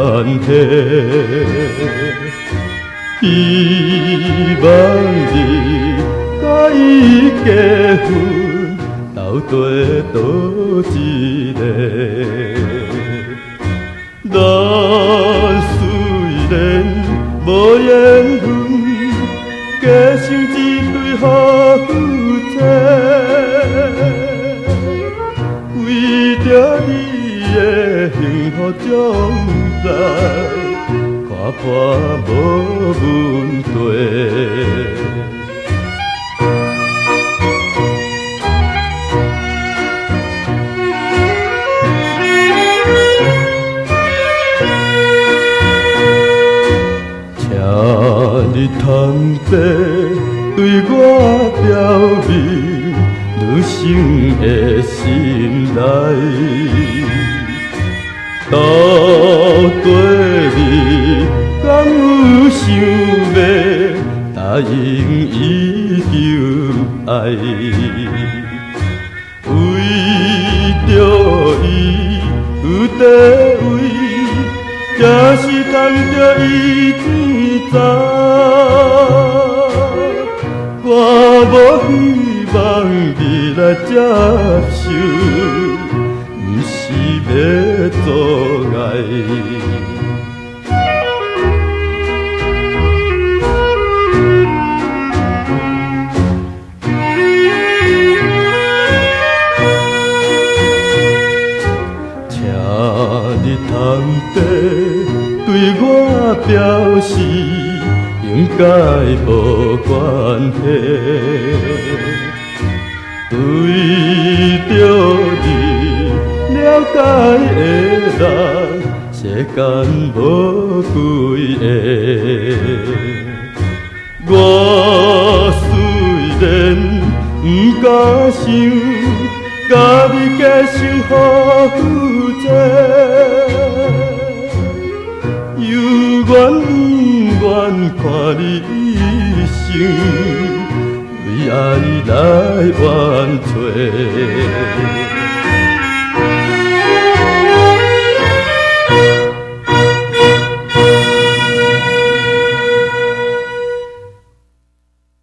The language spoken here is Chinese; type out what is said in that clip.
关系，希望你甲伊结婚，斗地倒一个。咱虽然无缘分，加成一对好夫妻，为着你的幸福将来，看破无问题。你通白对我表明女性的心内，到底你敢有想要答应伊求爱？为着伊有地位，也是贪着伊钱财，我无希望你来接受，不是要做爱。你通白对我表示应该无关系，对着你了解的人，世间无几个。我虽然不敢想，甲你结成好夫妻，有缘不愿看你一生为爱来冤罪。